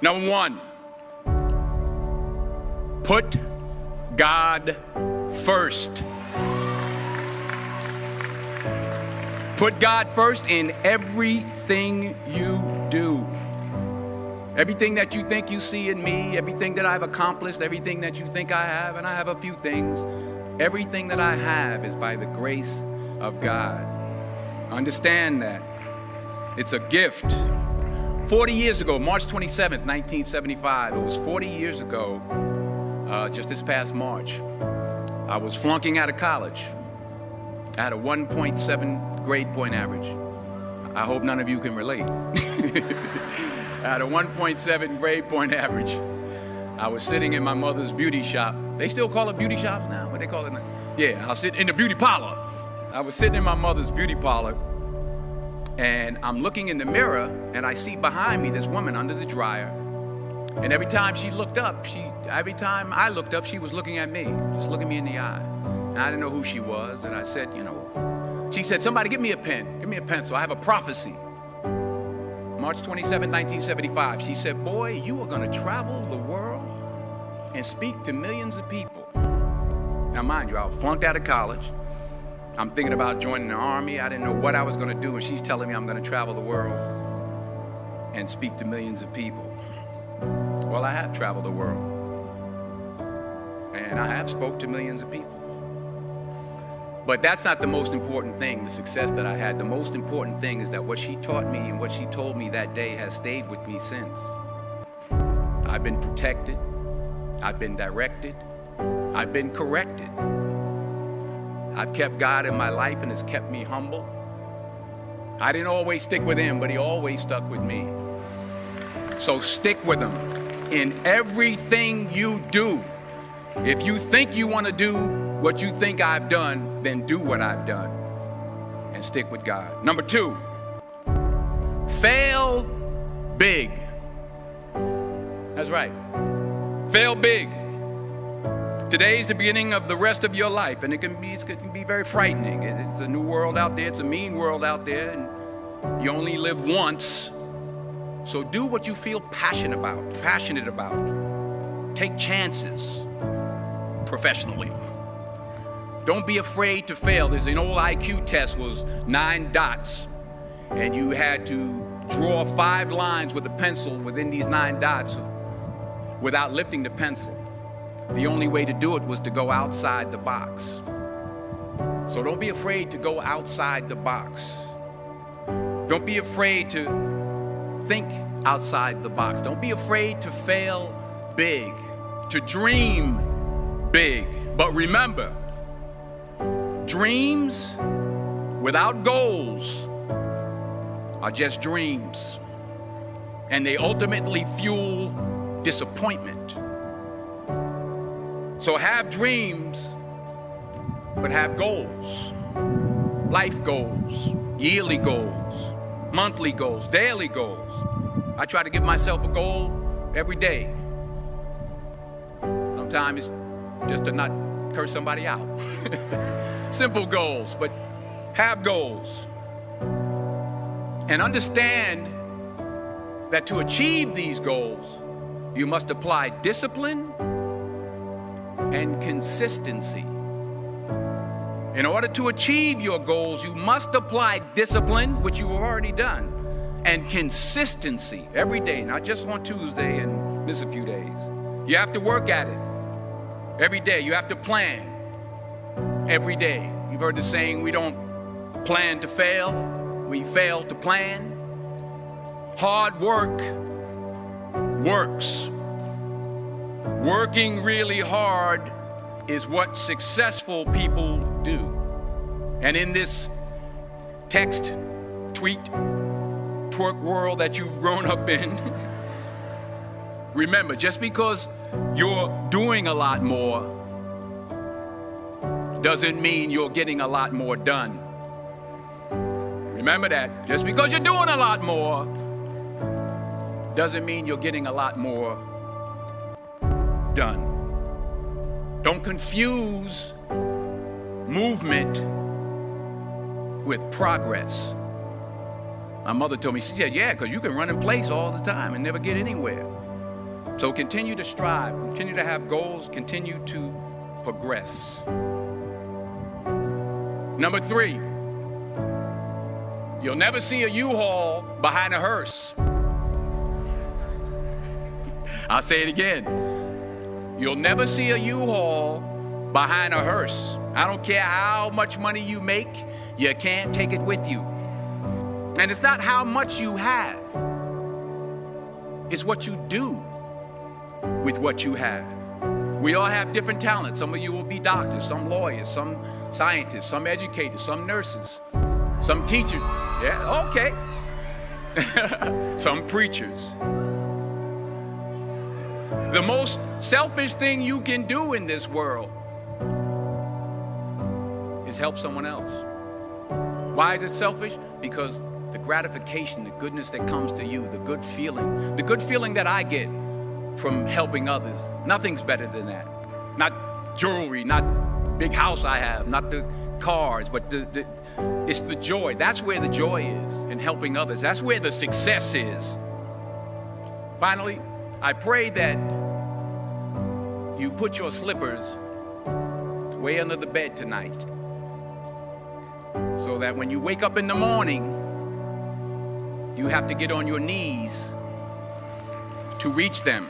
Number one, put God first. Put God first in everything you do. Everything that you think you see in me, everything that I've accomplished, everything that you think I have, and I have a few things, everything that I have is by the grace of God. Understand that. It's a gift. 40 years ago, March 27th, 1975, it was 40 years ago, just this past March, I was flunking out of college. I had a 1.7 grade point average. I hope none of you can relate. I had a 1.7 grade point average. I was sitting in my mother's beauty shop. They still call it beauty shops now? What they call it now? Yeah, I was sitting in the beauty parlor. I was sitting in my mother's beauty parlor, and I'm looking in the mirror, and I see behind me this woman under the dryer. And every time I looked up, she was looking at me, just looking me in the eye. And I didn't know who she was, and I said, she said, somebody give me a pen, give me a pencil, I have a prophecy. March 27, 1975, she said, boy, you are going to travel the world and speak to millions of people. Now, mind you, I was flunked out of college. I'm thinking about joining the army. I didn't know what I was going to do, and she's telling me I'm going to travel the world and speak to millions of people. Well, I have traveled the world, and I have spoke to millions of people. But that's not the most important thing, the success that I had. The most important thing is that what she taught me and what she told me that day has stayed with me since. I've been protected. I've been directed. I've been corrected. I've kept God in my life, and it's kept me humble. I didn't always stick with him, but he always stuck with me. So stick with him in everything you do. If you think you want to do what you think I've done, then do what I've done and stick with God. Number two, fail big. That's right. Fail big. Today's the beginning of the rest of your life, and it can be very frightening. It's a new world out there. It's a mean world out there, and you only live once. So do what you feel passionate about. Take chances professionally. Don't be afraid to fail. There's an old IQ test, was 9 dots, and you had to draw 5 lines with a pencil within these 9 dots without lifting the pencil. The only way to do it was to go outside the box. So don't be afraid to go outside the box. Don't be afraid to think outside the box. Don't be afraid to fail big, to dream big. But remember, dreams without goals are just dreams, and they ultimately fuel disappointment. So have dreams, but have goals. Life goals, yearly goals, monthly goals, daily goals. I try to give myself a goal every day. Sometimes it's just to not curse somebody out. Simple goals, but have goals. And understand that to achieve these goals, you must apply discipline and consistency. In order to achieve your goals, you must apply discipline, which you have already done, and consistency every day, not just on Tuesday and miss a few days. You have to work at it every day. You have to plan every day. You've heard the saying, we don't plan to fail, we fail to plan. Hard work works. Working really hard is what successful people do. And in this text, tweet, twerk world that you've grown up in, remember, just because you're doing a lot more doesn't mean you're getting a lot more done. Remember that. Just because you're doing a lot more doesn't mean you're getting a lot more done. Don't confuse movement with progress. My mother told me, she said, yeah, because you can run in place all the time and never get anywhere. So continue to strive, continue to have goals, continue to progress. Number 3, you'll never see a U-Haul behind a hearse. I'll say it again. You'll never see a U-Haul behind a hearse. I don't care how much money you make, you can't take it with you. And it's not how much you have. It's what you do with what you have. We all have different talents. Some of you will be doctors, some lawyers, some scientists, some educators, some nurses, some teachers. Yeah, okay. Some preachers. The most selfish thing you can do in this world is help someone else. Why is it selfish? Because the gratification, the goodness that comes to you, the good feeling that I get from helping others, nothing's better than that. Not jewelry, not big house I have, not the cars, but it's the joy. That's where the joy is, in helping others. That's where the success is. Finally, I pray that you put your slippers way under the bed tonight, so that when you wake up in the morning, you have to get on your knees to reach them.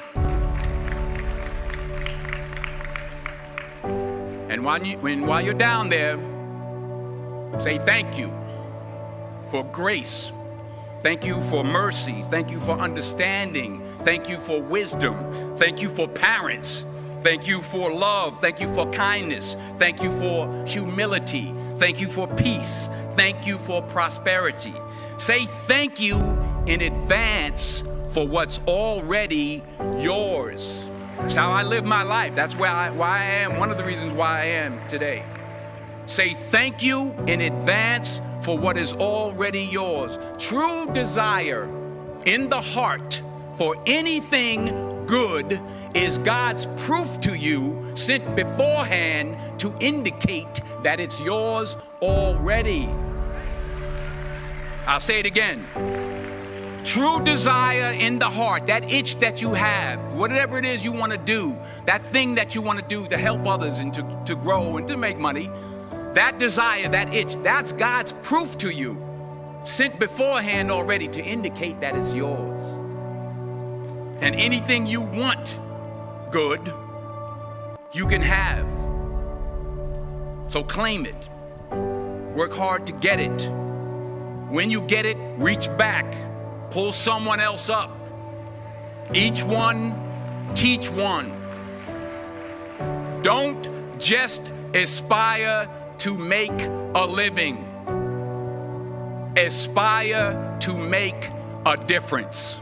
And while you're down there, say thank you for grace. Thank you for mercy. Thank you for understanding. Thank you for wisdom. Thank you for parents. Thank you for love. Thank you for kindness. Thank you for humility. Thank you for peace. Thank you for prosperity. Say thank you in advance for what's already yours. That's how I live my life. That's why I am. One of the reasons why I am today. Say thank you in advance for what is already yours. True desire in the heart for anything good is God's proof to you, sent beforehand to indicate that it's yours already. I'll say it again. True desire in the heart, that itch that you have, whatever it is you want to do, that thing that you want to do to help others and to grow and to make money, that desire, that itch, that's God's proof to you, sent beforehand already to indicate that it's yours. And anything you want good, you can have. So claim it. Work hard to get it. When you get it, reach back. Pull someone else up. Each one, teach one. Don't just aspire to make a living. Aspire to make a difference.